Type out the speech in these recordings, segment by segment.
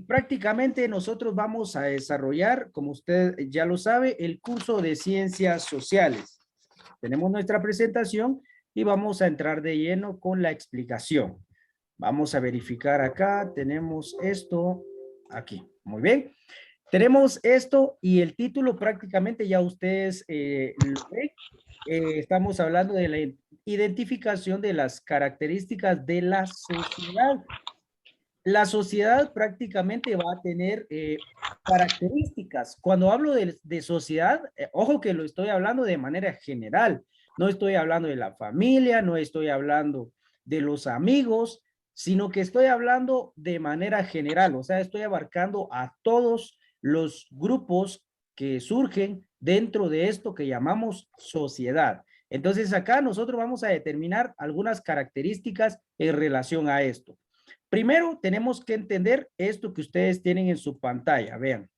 prácticamente nosotros vamos a desarrollar, como usted ya lo sabe, el curso de Ciencias Sociales. Tenemos nuestra presentación y vamos a entrar de lleno con la explicación. Vamos a verificar acá, tenemos esto aquí. Muy bien. Tenemos esto y el título prácticamente ya ustedes lo ven. Estamos hablando de la identificación de las características de la sociedad. La sociedad prácticamente va a tener características. Cuando hablo de sociedad, ojo que lo estoy hablando de manera general. No estoy hablando de la familia, no estoy hablando de los amigos, sino que estoy hablando de manera general. O sea, estoy abarcando a todos los grupos que surgen dentro de esto que llamamos sociedad. Entonces acá nosotros vamos a determinar algunas características en relación a esto. Primero, tenemos que entender esto que ustedes tienen en su pantalla. Vean.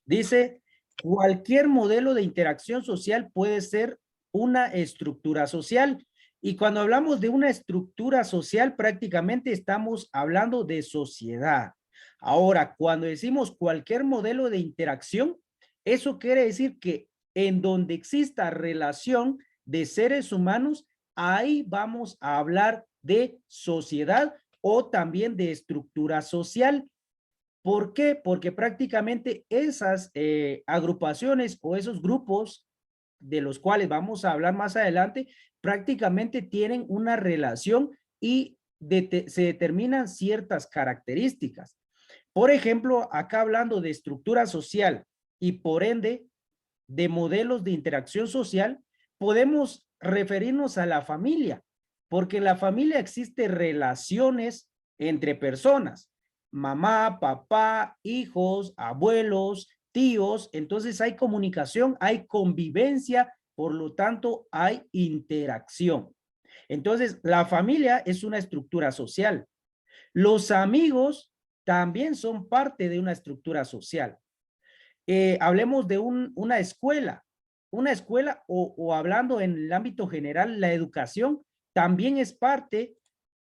Dice, cualquier modelo de interacción social puede ser una estructura social. Y cuando hablamos de una estructura social, prácticamente estamos hablando de sociedad. Ahora, cuando decimos cualquier modelo de interacción, eso quiere decir que en donde exista relación de seres humanos, ahí vamos a hablar de sociedad o también de estructura social. ¿Por qué? Porque prácticamente esas agrupaciones o esos grupos de los cuales vamos a hablar más adelante, prácticamente tienen una relación y se determinan ciertas características. Por ejemplo, acá hablando de estructura social y por ende de modelos de interacción social, podemos referirnos a la familia, porque en la familia existen relaciones entre personas, mamá, papá, hijos, abuelos, tíos, entonces hay comunicación, hay convivencia, por lo tanto hay interacción. Entonces, la familia es una estructura social. Los amigos también son parte de una estructura social. Hablemos de una escuela. Una escuela o hablando en el ámbito general, la educación también es parte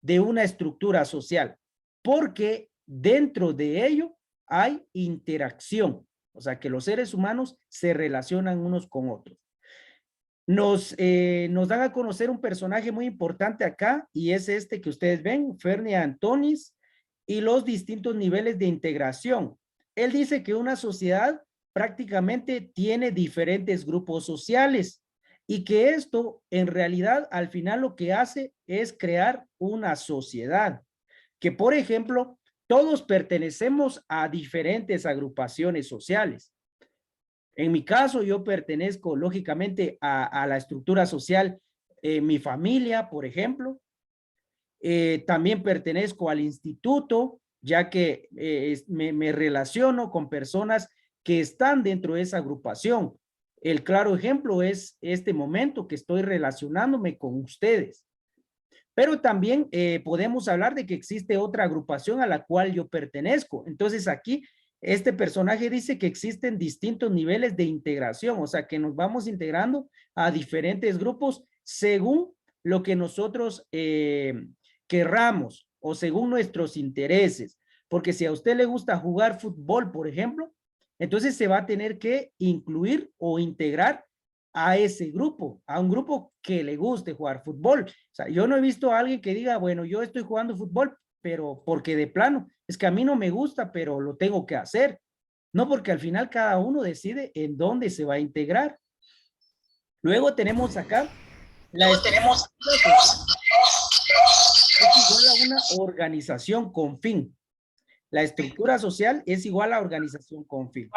de una estructura social, porque dentro de ello hay interacción, o sea que los seres humanos se relacionan unos con otros. Nos dan a conocer un personaje muy importante acá y es este que ustedes ven, Fernie Antonis, y los distintos niveles de integración. Él dice que una sociedad prácticamente tiene diferentes grupos sociales y que esto en realidad al final lo que hace es crear una sociedad, que por ejemplo todos pertenecemos a diferentes agrupaciones sociales. En mi caso, yo pertenezco lógicamente a la estructura social, mi familia, por ejemplo. También pertenezco al instituto, ya que me relaciono con personas que están dentro de esa agrupación. El claro ejemplo es este momento que estoy relacionándome con ustedes. Pero también podemos hablar de que existe otra agrupación a la cual yo pertenezco. Entonces aquí este personaje dice que existen distintos niveles de integración, o sea que nos vamos integrando a diferentes grupos según lo que nosotros querramos o según nuestros intereses. Porque si a usted le gusta jugar fútbol, por ejemplo, entonces se va a tener que incluir o integrar a ese grupo, a un grupo que le guste jugar fútbol. O sea, yo no he visto a alguien que diga, bueno, yo estoy jugando fútbol, pero porque de plano, es que a mí no me gusta, pero lo tengo que hacer. No, porque al final cada uno decide en dónde se va a integrar. Luego tenemos acá la estructura social. Es igual a una organización con fin. La estructura social es igual a organización con fin.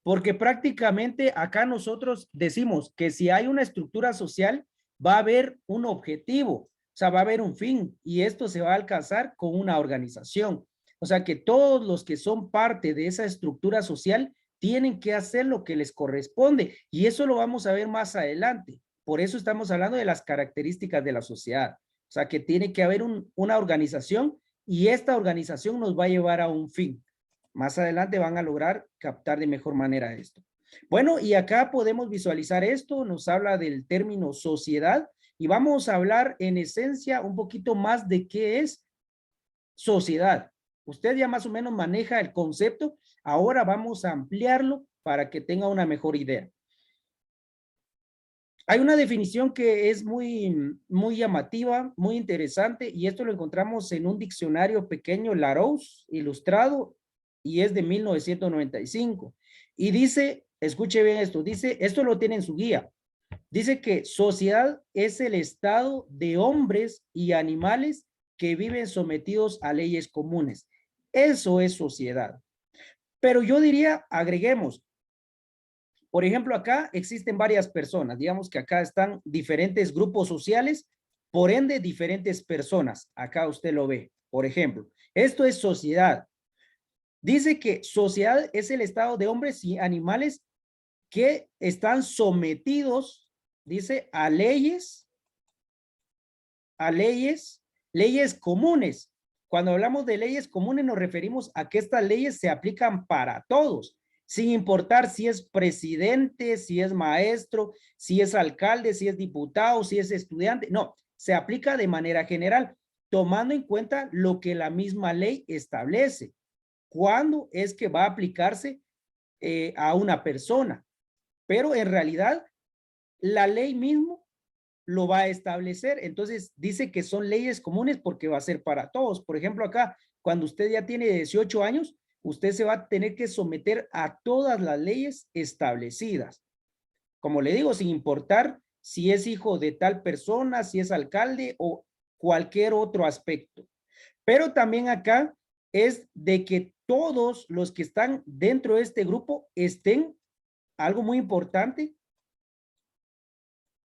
Porque prácticamente acá nosotros decimos que si hay una estructura social, va a haber un objetivo, o sea, va a haber un fin y esto se va a alcanzar con una organización. O sea, que todos los que son parte de esa estructura social tienen que hacer lo que les corresponde y eso lo vamos a ver más adelante. Por eso estamos hablando de las características de la sociedad. O sea, que tiene que haber una organización y esta organización nos va a llevar a un fin. Más adelante van a lograr captar de mejor manera esto. Bueno, y acá podemos visualizar esto, nos habla del término sociedad y vamos a hablar en esencia un poquito más de qué es sociedad. Usted ya más o menos maneja el concepto, ahora vamos a ampliarlo para que tenga una mejor idea. Hay una definición que es muy llamativa, muy interesante, y esto lo encontramos en un diccionario pequeño, Larousse, ilustrado, y es de 1995. Y dice, escuche bien esto, dice, esto lo tiene en su guía, dice que sociedad es el estado de hombres y animales que viven sometidos a leyes comunes. Eso es sociedad. Pero yo diría, agreguemos, por ejemplo, acá existen varias personas, digamos que acá están diferentes grupos sociales, por ende, diferentes personas. Acá usted lo ve, por ejemplo. Esto es sociedad. Dice que sociedad es el estado de hombres y animales que están sometidos, dice, leyes comunes. Cuando hablamos de leyes comunes nos referimos a que estas leyes se aplican para todos, sin importar si es presidente, si es maestro, si es alcalde, si es diputado, si es estudiante. No, se aplica de manera general, tomando en cuenta lo que la misma ley establece. ¿Cuándo es que va a aplicarse a una persona? Pero en realidad la ley mismo lo va a establecer. Entonces dice que son leyes comunes porque va a ser para todos. Por ejemplo, acá, cuando usted ya tiene 18 años, usted se va a tener que someter a todas las leyes establecidas. Como le digo, sin importar si es hijo de tal persona, si es alcalde o cualquier otro aspecto. Pero también acá es de que todos los que están dentro de este grupo estén, algo muy importante,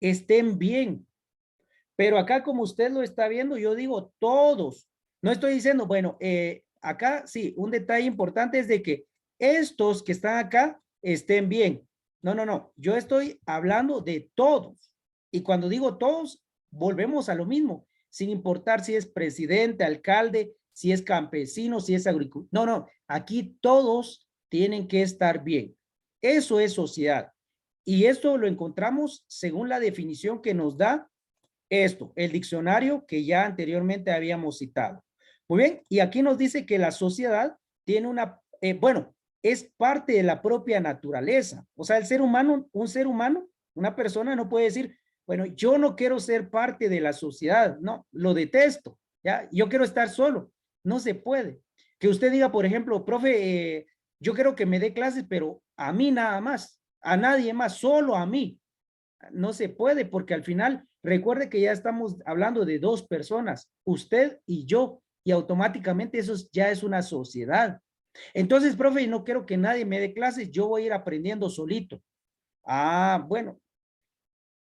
estén bien. Pero acá, como usted lo está viendo, yo digo todos. No estoy diciendo, bueno, acá sí, un detalle importante es de que estos que están acá estén bien. No, no, no. Yo estoy hablando de todos. Y cuando digo todos, volvemos a lo mismo, sin importar si es presidente, alcalde, si es campesino, si es agricultor. No, no. Aquí todos tienen que estar bien. Eso es sociedad. Y esto lo encontramos según la definición que nos da el diccionario que ya anteriormente habíamos citado. Muy bien, y aquí nos dice que la sociedad tiene bueno, es parte de la propia naturaleza. O sea, el ser humano, un ser humano, una persona no puede decir, bueno, yo no quiero ser parte de la sociedad, no, lo detesto, ya, yo quiero estar solo, no se puede. Que usted diga, por ejemplo, profe, yo quiero que me dé clases, pero a mí nada más, a nadie más, solo a mí. No se puede porque al final, recuerde que ya estamos hablando de dos personas, usted y yo, y automáticamente eso ya es una sociedad. Entonces, profe, no quiero que nadie me dé clases, yo voy a ir aprendiendo solito. Ah, bueno,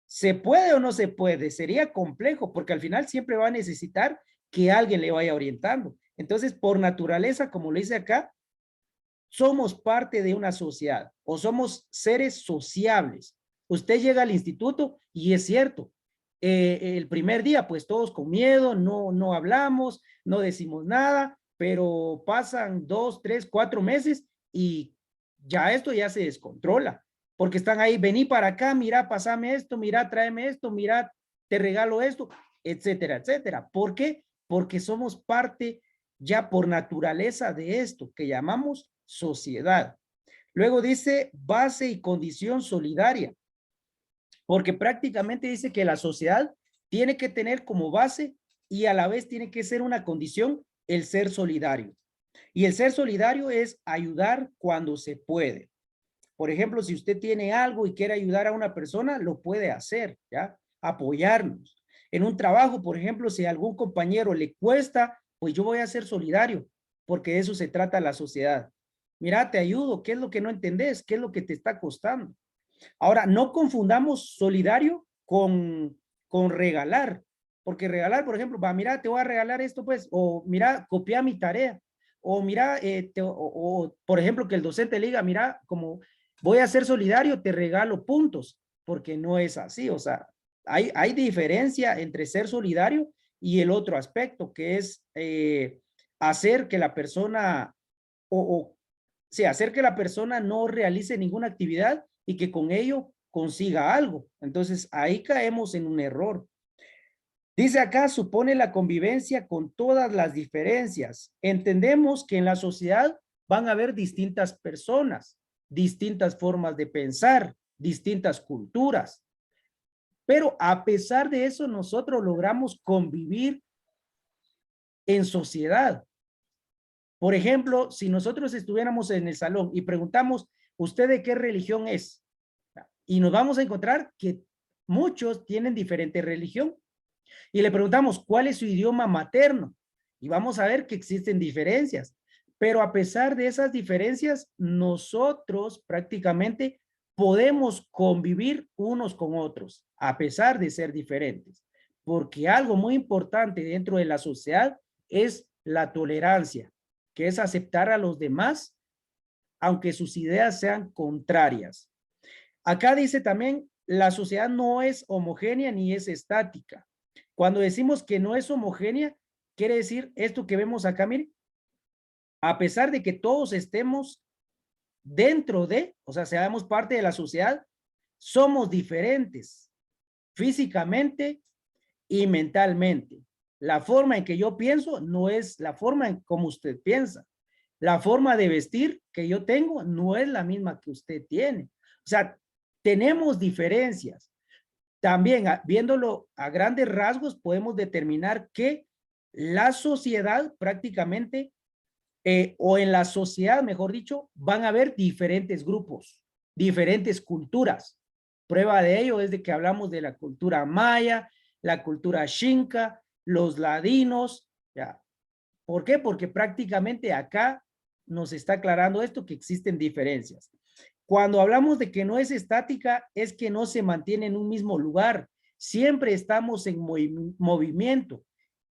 ¿se puede o no se puede? Sería complejo porque al final siempre va a necesitar que alguien le vaya orientando. Entonces, por naturaleza, como lo dice acá, somos parte de una sociedad o somos seres sociables. Usted llega al instituto y es cierto, el primer día pues todos con miedo, no hablamos, no decimos nada, pero pasan 2, 3, 4 meses y ya esto ya se descontrola, porque están ahí, vení para acá, mira, pasame esto, mira, tráeme esto, mira, te regalo esto, etcétera, etcétera. ¿Por qué? Porque somos parte ya por naturaleza de esto que llamamos sociedad. Luego dice base y condición solidaria, porque prácticamente dice que la sociedad tiene que tener como base y a la vez tiene que ser una condición el ser solidario. Y el ser solidario es ayudar cuando se puede. Por ejemplo, si usted tiene algo y quiere ayudar a una persona, lo puede hacer, ¿ya? Apoyarnos. En un trabajo, por ejemplo, si a algún compañero le cuesta, pues yo voy a ser solidario, porque de eso se trata la sociedad. Mira, te ayudo, ¿qué es lo que no entendés? ¿Qué es lo que te está costando? Ahora, no confundamos solidario con regalar, porque regalar, por ejemplo, va, mira, te voy a regalar esto, pues, o mira, copia mi tarea, o mira, por ejemplo, que el docente le diga, mira, como voy a ser solidario, te regalo puntos, porque no es así, o sea, hay diferencia entre ser solidario y el otro aspecto, que es hacer que la persona o sí, hacer que la persona no realice ninguna actividad y que con ello consiga algo. Entonces, ahí caemos en un error. Dice acá, supone la convivencia con todas las diferencias. Entendemos que en la sociedad van a haber distintas personas, distintas formas de pensar, distintas culturas. Pero a pesar de eso, nosotros logramos convivir en sociedad. Por ejemplo, si nosotros estuviéramos en el salón y preguntamos, ¿usted de qué religión es? Y nos vamos a encontrar que muchos tienen diferente religión. Y le preguntamos, ¿cuál es su idioma materno? Y vamos a ver que existen diferencias. Pero a pesar de esas diferencias, nosotros prácticamente podemos convivir unos con otros, a pesar de ser diferentes. Porque algo muy importante dentro de la sociedad es la tolerancia, que es aceptar a los demás, aunque sus ideas sean contrarias. Acá dice también, la sociedad no es homogénea ni es estática. Cuando decimos que no es homogénea, quiere decir esto que vemos acá, miren, a pesar de que todos estemos dentro de, o sea, seamos parte de la sociedad, somos diferentes físicamente y mentalmente. La forma en que yo pienso no es la forma en como usted piensa. La forma de vestir que yo tengo no es la misma que usted tiene. O sea, tenemos diferencias. También, viéndolo a grandes rasgos, podemos determinar que la sociedad prácticamente, o en la sociedad, mejor dicho, van a haber diferentes grupos, diferentes culturas. Prueba de ello es de que hablamos de la cultura maya, la cultura xinca, los ladinos, ¿ya? ¿Por qué? Porque prácticamente acá nos está aclarando esto, que existen diferencias. Cuando hablamos de que no es estática, es que no se mantiene en un mismo lugar. Siempre estamos en movimiento.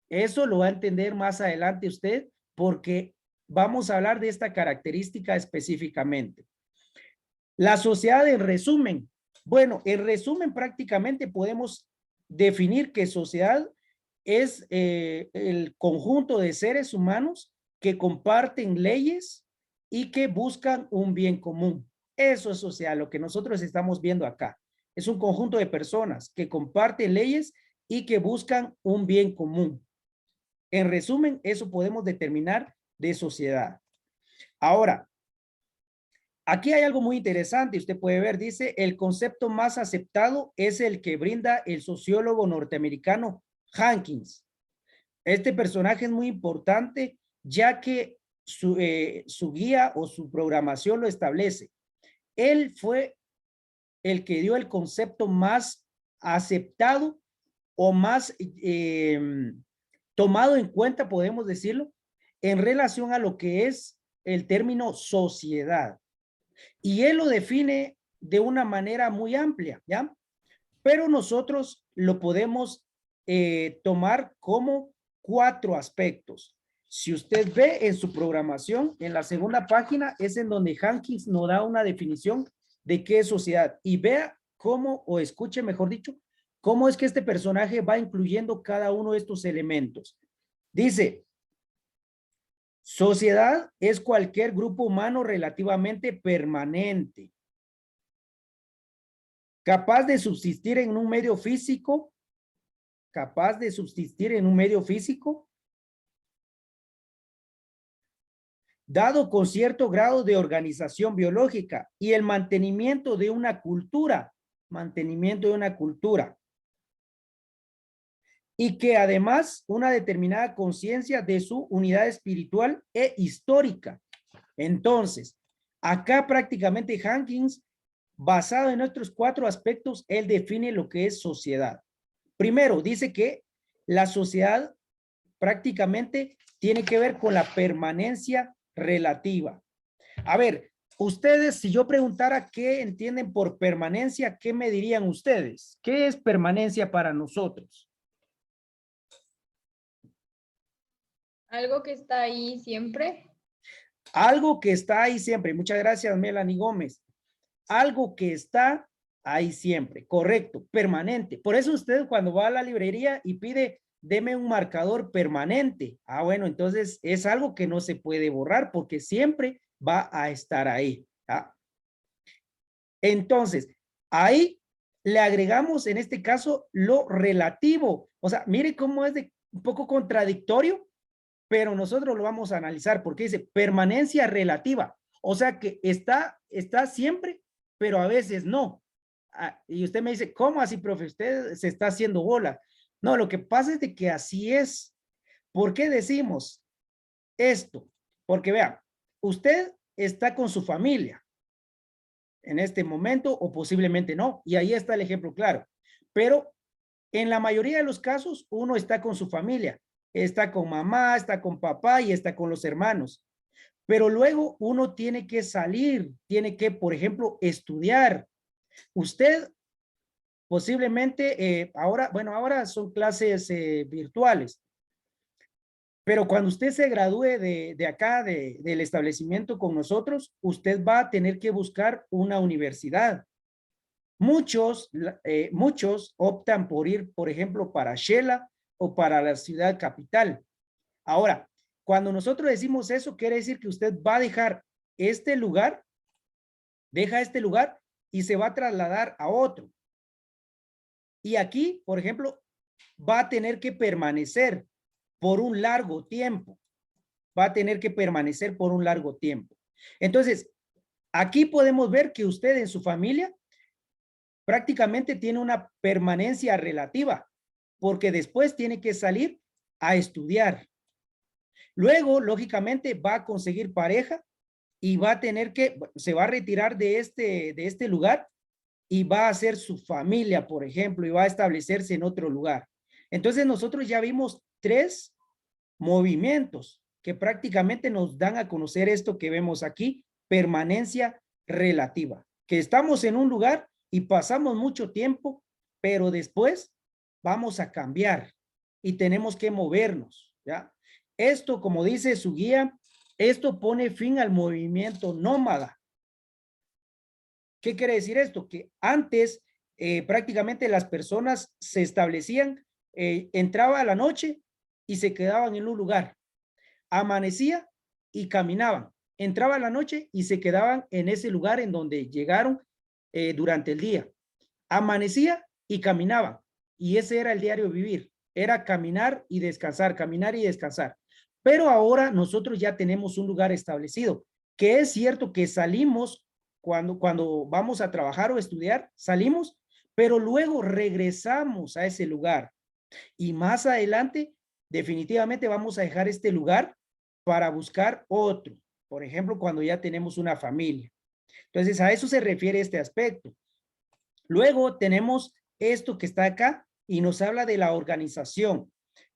Eso lo va a entender más adelante usted, porque vamos a hablar de esta característica específicamente. La sociedad en resumen. Bueno, en resumen prácticamente podemos definir que sociedad es el conjunto de seres humanos que comparten leyes y que buscan un bien común. Eso es sociedad, lo que nosotros estamos viendo acá. Es un conjunto de personas que comparten leyes y que buscan un bien común. En resumen, eso podemos determinar de sociedad. Ahora, aquí hay algo muy interesante, usted puede ver, dice, el concepto más aceptado es el que brinda el sociólogo norteamericano Hankins. Este personaje es muy importante ya que su guía o su programación lo establece. Él fue el que dio el concepto más aceptado o más tomado en cuenta, podemos decirlo, en relación a lo que es el término sociedad. Y él lo define de una manera muy amplia, ¿ya? Pero nosotros lo podemos tomar como 4 aspectos. Si usted ve en su programación, en la segunda página, es en donde Hankins nos da una definición de qué es sociedad. Y vea cómo, o escuche mejor dicho, cómo es que este personaje va incluyendo cada uno de estos elementos. Dice, sociedad es cualquier grupo humano relativamente permanente, capaz de subsistir en un medio físico, dado con cierto grado de organización biológica y el mantenimiento de una cultura, y que además una determinada conciencia de su unidad espiritual e histórica. Entonces, acá prácticamente Hankins, basado en otros 4 aspectos, él define lo que es sociedad. Primero, dice que la sociedad prácticamente tiene que ver con la permanencia relativa. A ver, ustedes, si yo preguntara qué entienden por permanencia, ¿qué me dirían ustedes? ¿Qué es permanencia para nosotros? Algo que está ahí siempre. Algo que está ahí siempre. Muchas gracias, Melanie Gómez. Algo que está ahí siempre. Correcto, permanente. Por eso usted cuando va a la librería y pide, deme un marcador permanente. Ah, bueno, entonces es algo que no se puede borrar porque siempre va a estar ahí. ¿Ah? Entonces, ahí le agregamos en este caso lo relativo. O sea, mire cómo es un poco contradictorio, pero nosotros lo vamos a analizar porque dice permanencia relativa. O sea que está siempre, pero a veces no. Y usted me dice, ¿cómo así, profe? Usted se está haciendo bola. No, lo que pasa es de que así es. ¿Por qué decimos esto? Porque vea, usted está con su familia en este momento o posiblemente no. Y ahí está el ejemplo claro. Pero en la mayoría de los casos, uno está con su familia. Está con mamá, está con papá y está con los hermanos. Pero luego uno tiene que salir, tiene que, por ejemplo, estudiar. Usted posiblemente, ahora, bueno, ahora son clases virtuales, pero cuando usted se gradúe de acá, del establecimiento con nosotros, usted va a tener que buscar una universidad. Muchos optan por ir, por ejemplo, para Shela o para la ciudad capital. Ahora, cuando nosotros decimos eso, quiere decir que usted va a dejar este lugar, deja este lugar y se va a trasladar a otro. Y aquí, por ejemplo, va a tener que permanecer por un largo tiempo. Va a tener que permanecer por un largo tiempo. Entonces, aquí podemos ver que usted en su familia prácticamente tiene una permanencia relativa, porque después tiene que salir a estudiar. Luego, lógicamente, va a conseguir pareja y va a tener que, se va a retirar de este lugar y va a hacer su familia, por ejemplo, y va a establecerse en otro lugar. Entonces, nosotros ya vimos 3 movimientos que prácticamente nos dan a conocer esto que vemos aquí, permanencia relativa, que estamos en un lugar y pasamos mucho tiempo, pero después vamos a cambiar y tenemos que movernos, ¿ya? Esto, como dice su guía, esto pone fin al movimiento nómada. ¿Qué quiere decir esto? Que antes prácticamente las personas se establecían, entraba a la noche y se quedaban en un lugar. Amanecía y caminaban. Entraba a la noche y se quedaban en ese lugar en donde llegaron durante el día. Amanecía y caminaban. Y ese era el diario vivir. Era caminar y descansar, caminar y descansar. Pero ahora nosotros ya tenemos un lugar establecido, que es cierto que salimos cuando vamos a trabajar o estudiar, salimos, pero luego regresamos a ese lugar. Y más adelante, definitivamente vamos a dejar este lugar para buscar otro. Por ejemplo, cuando ya tenemos una familia. Entonces, a eso se refiere este aspecto. Luego tenemos esto que está acá y nos habla de la organización.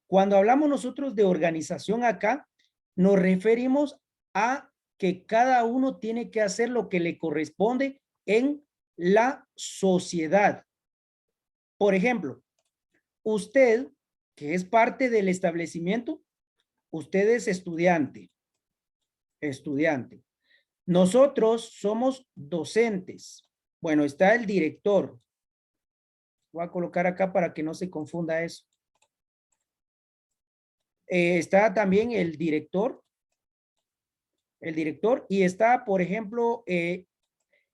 Cuando hablamos nosotros de organización acá, nos referimos a que cada uno tiene que hacer lo que le corresponde en la sociedad. Por ejemplo, usted, que es parte del establecimiento, usted es estudiante. Nosotros somos docentes. Bueno, está el director. Voy a colocar acá para que no se confunda eso. Está también el director y está, por ejemplo,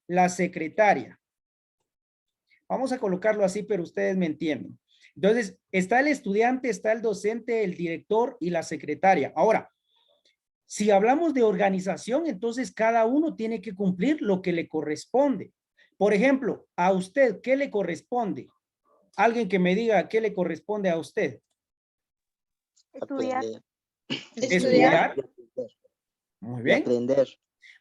la secretaria. Vamos a colocarlo así, pero ustedes me entienden. Entonces, está el estudiante, está el docente, el director y la secretaria. Ahora, si hablamos de organización, entonces cada uno tiene que cumplir lo que le corresponde. Por ejemplo, a usted, ¿qué le corresponde? Alguien que me diga qué le corresponde a usted. Estudiar. Estudiar. Muy bien. Aprender.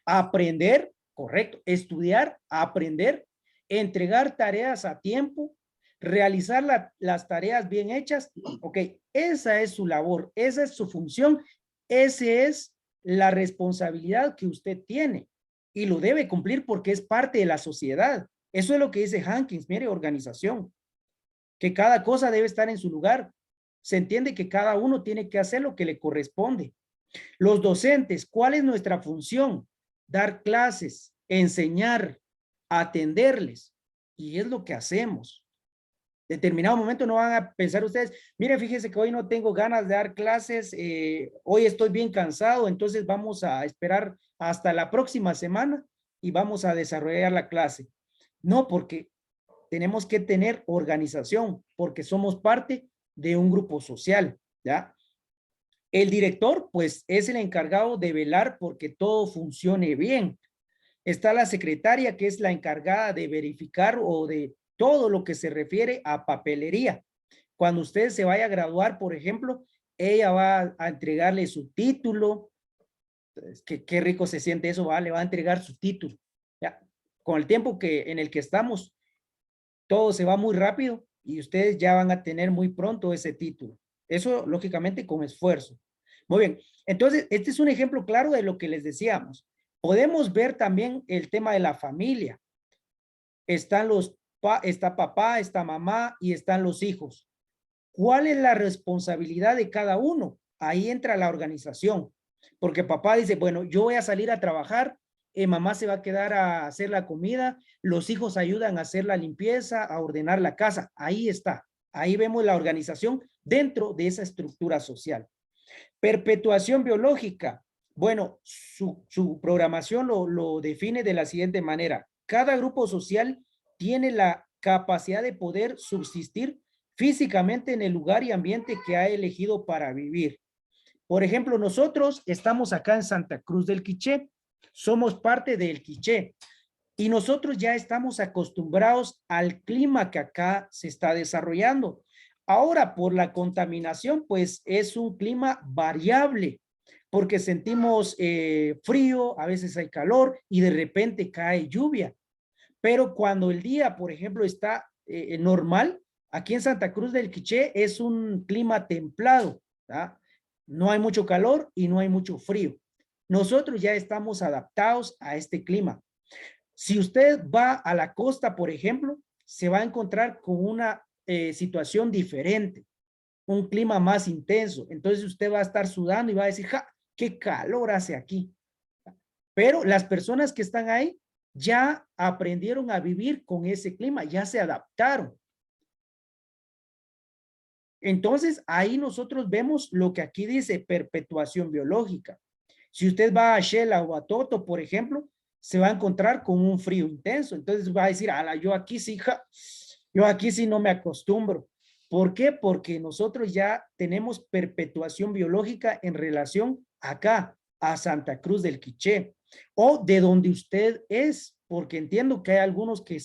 Aprender, correcto. Estudiar, aprender, entregar tareas a tiempo, realizar las tareas bien hechas. Ok, esa es su labor, esa es su función, esa es la responsabilidad que usted tiene y lo debe cumplir porque es parte de la sociedad. Eso es lo que dice Hankins, mire, organización, que cada cosa debe estar en su lugar. Se entiende que cada uno tiene que hacer lo que le corresponde. Los docentes, ¿cuál es nuestra función? Dar clases, enseñar, atenderles. Y es lo que hacemos. Determinado momento no van a pensar ustedes, mire, fíjese que hoy no tengo ganas de dar clases, hoy estoy bien cansado, entonces vamos a esperar hasta la próxima semana y vamos a desarrollar la clase. No, porque tenemos que tener organización, porque somos parte de un grupo social, ¿ya? El director, pues, es el encargado de velar porque todo funcione bien. Está la secretaria, que es la encargada de verificar o de todo lo que se refiere a papelería. Cuando usted se vaya a graduar, por ejemplo, ella va a entregarle su título. Es que qué rico se siente eso, ¿va? Le va a entregar su título. Ya, con el tiempo en el que estamos, todo se va muy rápido y ustedes ya van a tener muy pronto ese título. Eso, lógicamente, con esfuerzo. Muy bien. Entonces, este es un ejemplo claro de lo que les decíamos. Podemos ver también el tema de la familia. Está papá, está mamá y están los hijos. ¿Cuál es la responsabilidad de cada uno? Ahí entra la organización. Porque papá dice, bueno, yo voy a salir a trabajar, mamá se va a quedar a hacer la comida, los hijos ayudan a hacer la limpieza, a ordenar la casa. Ahí está. Ahí vemos la organización dentro de esa estructura social. Perpetuación biológica. Bueno, su programación lo define de la siguiente manera. Cada grupo social tiene la capacidad de poder subsistir físicamente en el lugar y ambiente que ha elegido para vivir. Por ejemplo, nosotros estamos acá en Santa Cruz del Quiché, somos parte del Quiché y nosotros ya estamos acostumbrados al clima que acá se está desarrollando. Ahora, por la contaminación, pues es un clima variable, porque sentimos frío, a veces hay calor y de repente cae lluvia. Pero cuando el día, por ejemplo, está normal, aquí en Santa Cruz del Quiché es un clima templado, ¿tá? No hay mucho calor y no hay mucho frío. Nosotros ya estamos adaptados a este clima. Si usted va a la costa, por ejemplo, se va a encontrar con una situación diferente, un clima más intenso. Entonces usted va a estar sudando y va a decir, ¡ja! ¡Qué calor hace aquí! Pero las personas que están ahí ya aprendieron a vivir con ese clima, ya se adaptaron. Entonces, ahí nosotros vemos lo que aquí dice perpetuación biológica. Si usted va a Shela o a Toto, por ejemplo, se va a encontrar con un frío intenso. Entonces va a decir, ala, yo aquí sí, yo aquí sí no me acostumbro. ¿Por qué? Porque nosotros ya tenemos perpetuación biológica en relación acá, a Santa Cruz del Quiché, o de donde usted es, porque entiendo que hay algunos que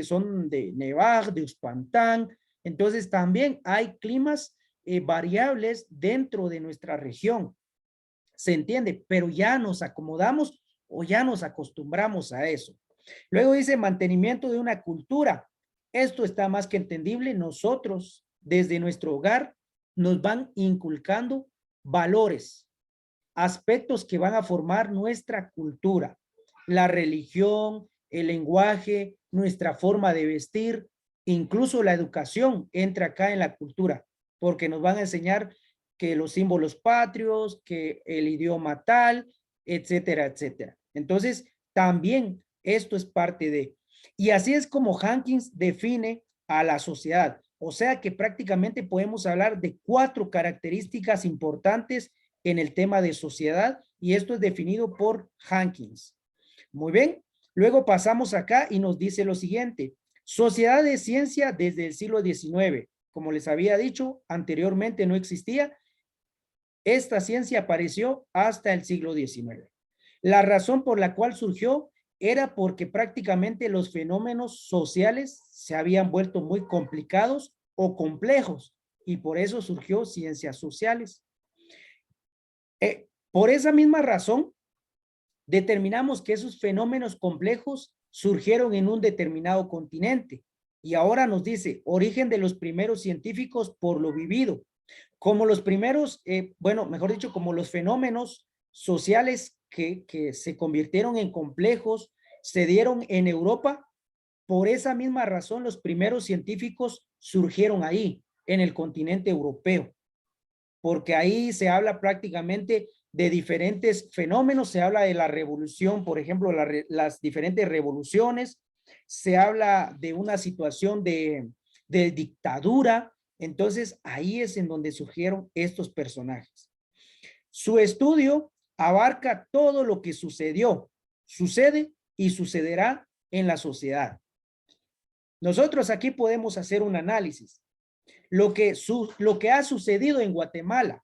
son de Nevar, de Uspantán. Entonces también hay climas variables dentro de nuestra región. Se entiende, pero ya nos acomodamos o ya nos acostumbramos a eso. Luego dice mantenimiento de una cultura. Esto está más que entendible. Nosotros, desde nuestro hogar, nos van inculcando valores, aspectos que van a formar nuestra cultura, la religión, el lenguaje, nuestra forma de vestir, incluso la educación entra acá en la cultura, porque nos van a enseñar que los símbolos patrios, que el idioma tal, etcétera, etcétera. Entonces, también esto es parte de. Y así es como Hankins define a la sociedad. O sea que prácticamente podemos hablar de 4 características importantes en el tema de sociedad y esto es definido por Hankins. Muy bien, luego pasamos acá y nos dice lo siguiente. Sociedad de ciencia desde el siglo XIX. Como les había dicho, anteriormente no existía. Esta ciencia apareció hasta el siglo XIX. La razón por la cual surgió era porque prácticamente los fenómenos sociales se habían vuelto muy complicados o complejos y por eso surgió ciencias sociales. Por esa misma razón, determinamos que esos fenómenos complejos surgieron en un determinado continente y ahora nos dice origen de los primeros científicos por lo vivido. Como los primeros, bueno, mejor dicho, como los fenómenos sociales que se convirtieron en complejos se dieron en Europa, por esa misma razón los primeros científicos surgieron ahí, en el continente europeo, porque ahí se habla prácticamente de diferentes fenómenos, se habla de la revolución, por ejemplo, las diferentes revoluciones, se habla de una situación de dictadura, entonces ahí es en donde surgieron estos personajes. Su estudio abarca todo lo que sucedió, sucede y sucederá en la sociedad. Nosotros aquí podemos hacer un análisis. Lo que ha sucedido en Guatemala.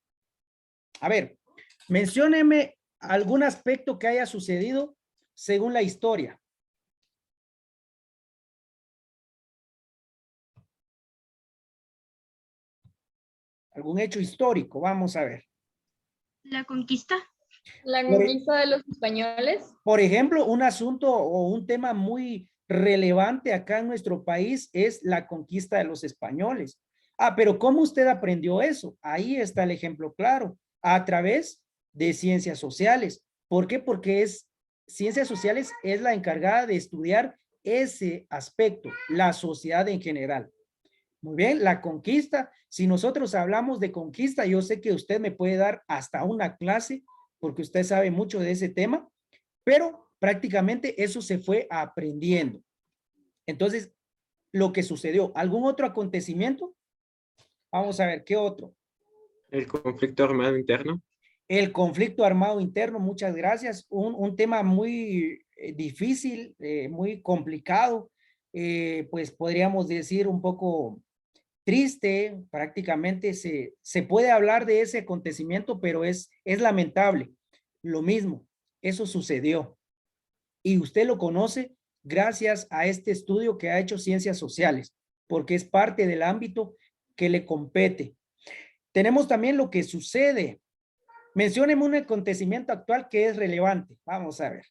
A ver, mencióneme algún aspecto que haya sucedido según la historia. Algún hecho histórico, vamos a ver. La conquista. La Por, conquista de los españoles. por ejemplo, un asunto o un tema muy relevante acá en nuestro país es la conquista de los españoles. Ah, pero ¿cómo usted aprendió eso? Ahí está el ejemplo claro, a través de ciencias sociales. ¿Por qué? Porque ciencias sociales es la encargada de estudiar ese aspecto, la sociedad en general. Muy bien, la conquista. Si nosotros hablamos de conquista, yo sé que usted me puede dar hasta una clase, porque usted sabe mucho de ese tema, pero prácticamente eso se fue aprendiendo. Entonces, lo que sucedió, ¿algún otro acontecimiento? Vamos a ver, ¿qué otro? El conflicto armado interno. El conflicto armado interno, muchas gracias. Un tema muy difícil, muy complicado, pues podríamos decir un poco triste, prácticamente se puede hablar de ese acontecimiento, pero es lamentable. Lo mismo, eso sucedió. Y usted lo conoce gracias a este estudio que ha hecho Ciencias Sociales, porque es parte del ámbito que le compete. Tenemos también lo que sucede. Mencióneme un acontecimiento actual que es relevante. Vamos a ver.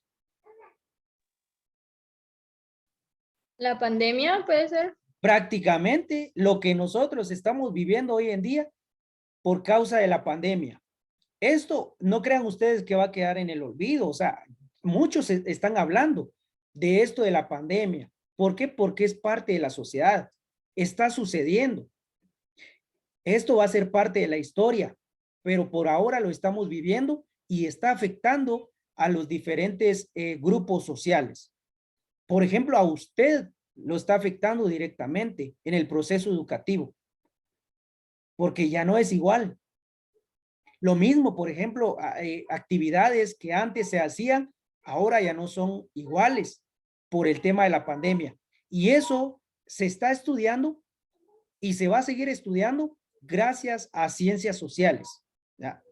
La pandemia, puede ser. Prácticamente lo que nosotros estamos viviendo hoy en día por causa de la pandemia. Esto no crean ustedes que va a quedar en el olvido. O sea, muchos están hablando de esto de la pandemia. ¿Por qué? Porque es parte de la sociedad. Está sucediendo. Esto va a ser parte de la historia, pero por ahora lo estamos viviendo y está afectando a los diferentes grupos sociales. Por ejemplo, a usted lo está afectando directamente en el proceso educativo, porque ya no es igual. Lo mismo, por ejemplo, actividades que antes se hacían, ahora ya no son iguales por el tema de la pandemia. Y eso se está estudiando y se va a seguir estudiando gracias a ciencias sociales, ¿ya?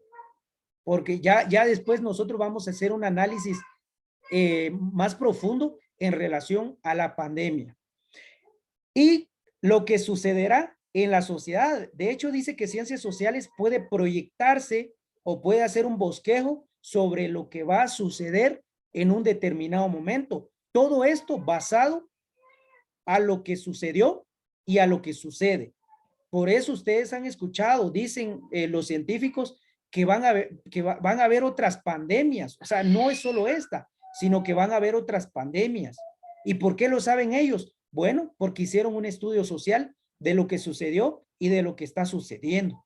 Porque ya después nosotros vamos a hacer un análisis más profundo en relación a la pandemia. Y lo que sucederá en la sociedad. De hecho, dice que ciencias sociales puede proyectarse o puede hacer un bosquejo sobre lo que va a suceder en un determinado momento. Todo esto basado a lo que sucedió y a lo que sucede. Por eso ustedes han escuchado, dicen los científicos, que van a haber otras pandemias. O sea, no es solo esta, sino que van a haber otras pandemias. ¿Y por qué lo saben ellos? Bueno, porque hicieron un estudio social de lo que sucedió y de lo que está sucediendo.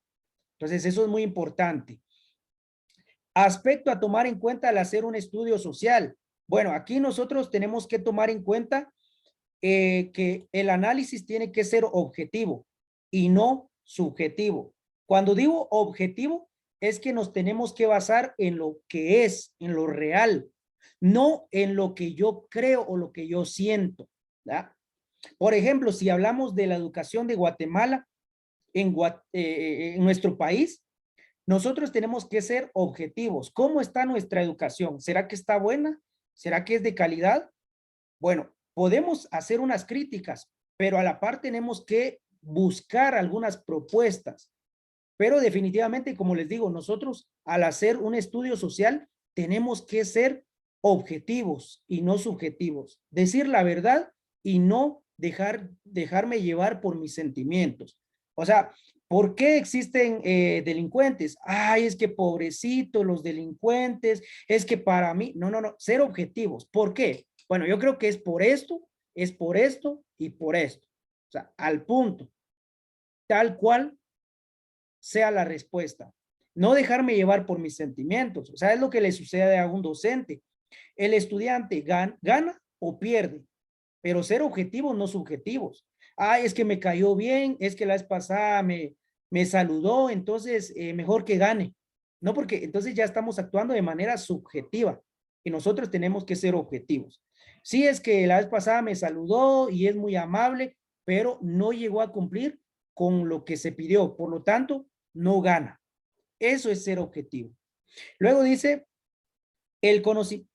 Entonces, eso es muy importante. Aspecto a tomar en cuenta al hacer un estudio social. Bueno, aquí nosotros tenemos que tomar en cuenta que el análisis tiene que ser objetivo y no subjetivo. Cuando digo objetivo, es que nos tenemos que basar en lo que es, en lo real, no en lo que yo creo o lo que yo siento, ¿verdad? Por ejemplo, si hablamos de la educación de Guatemala, en nuestro país, nosotros tenemos que ser objetivos. ¿Cómo está nuestra educación? ¿Será que está buena? ¿Será que es de calidad? Bueno, podemos hacer unas críticas, pero a la par tenemos que buscar algunas propuestas. Pero definitivamente, como les digo, nosotros al hacer un estudio social tenemos que ser objetivos y no subjetivos. Decir la verdad y no dejarme llevar por mis sentimientos. O sea, ¿por qué existen delincuentes? Ay, es que pobrecito los delincuentes, es que para mí, no, ser objetivos. ¿Por qué? Bueno, yo creo que es por esto y por esto. O sea, al punto, tal cual sea la respuesta. No dejarme llevar por mis sentimientos. O sea, es lo que le sucede a un docente. El estudiante gana o pierde, pero ser objetivos, no subjetivos. Ay, es que me cayó bien, es que la vez pasada me saludó, entonces mejor que gane. No, porque entonces ya estamos actuando de manera subjetiva y nosotros tenemos que ser objetivos. Sí, es que la vez pasada me saludó y es muy amable, pero no llegó a cumplir con lo que se pidió. Por lo tanto, no gana. Eso es ser objetivo. Luego dice,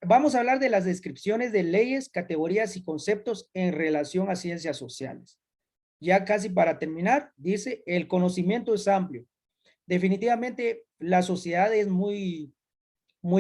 vamos a hablar de las descripciones de leyes, categorías y conceptos en relación a ciencias sociales. Ya casi para terminar, dice, el conocimiento es amplio. Definitivamente la sociedad es muy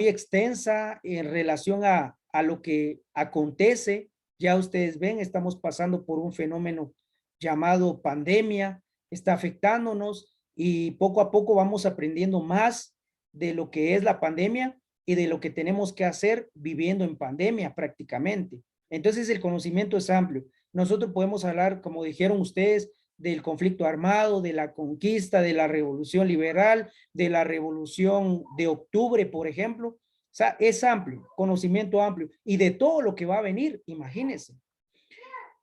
extensa en relación a lo que acontece. Ya ustedes ven, estamos pasando por un fenómeno llamado pandemia, está afectándonos y poco a poco vamos aprendiendo más de lo que es la pandemia y de lo que tenemos que hacer viviendo en pandemia prácticamente. Entonces el conocimiento es amplio. Nosotros podemos hablar, como dijeron ustedes, del conflicto armado, de la conquista, de la revolución liberal, de la revolución de octubre, por ejemplo. O sea, es amplio, conocimiento amplio y de todo lo que va a venir, imagínense.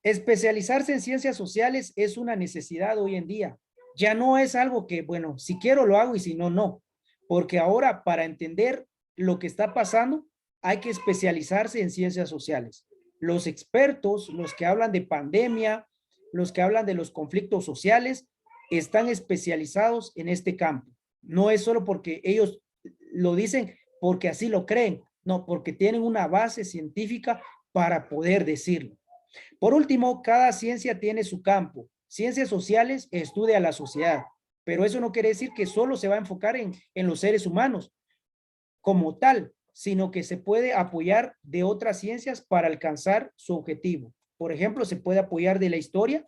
Especializarse en ciencias sociales es una necesidad hoy en día. Ya no es algo que, bueno, si quiero lo hago y si no, no. Porque ahora para entender lo que está pasando hay que especializarse en ciencias sociales. Los expertos, los que hablan de pandemia, los que hablan de los conflictos sociales, están especializados en este campo. No es solo porque ellos lo dicen porque así lo creen, no, porque tienen una base científica para poder decirlo. Por último, cada ciencia tiene su campo. Ciencias sociales estudia la sociedad, pero eso no quiere decir que solo se va a enfocar en los seres humanos como tal, sino que se puede apoyar de otras ciencias para alcanzar su objetivo. Por ejemplo, se puede apoyar de la historia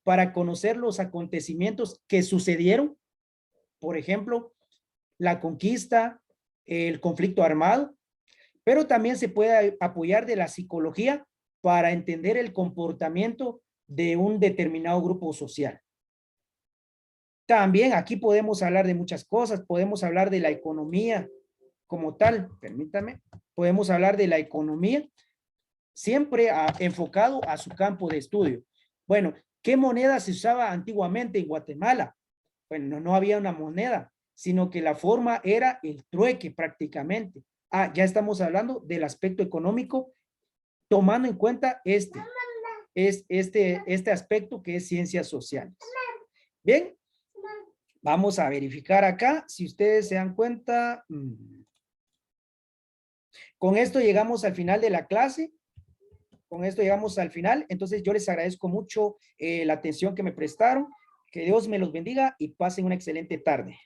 para conocer los acontecimientos que sucedieron. Por ejemplo, la conquista, el conflicto armado, pero también se puede apoyar de la psicología para entender el comportamiento de un determinado grupo social. También aquí podemos hablar de muchas cosas, podemos hablar de la economía como tal, permítame, podemos hablar de la economía, siempre enfocado a su campo de estudio. Bueno, ¿qué moneda se usaba antiguamente en Guatemala? Bueno, no había una moneda, sino que la forma era el trueque prácticamente. Ya estamos hablando del aspecto económico, tomando en cuenta este aspecto que es ciencias sociales. Bien, vamos a verificar acá, si ustedes se dan cuenta. Con esto llegamos al final de la clase. Con esto llegamos al final. Entonces yo les agradezco mucho la atención que me prestaron. Que Dios me los bendiga y pasen una excelente tarde.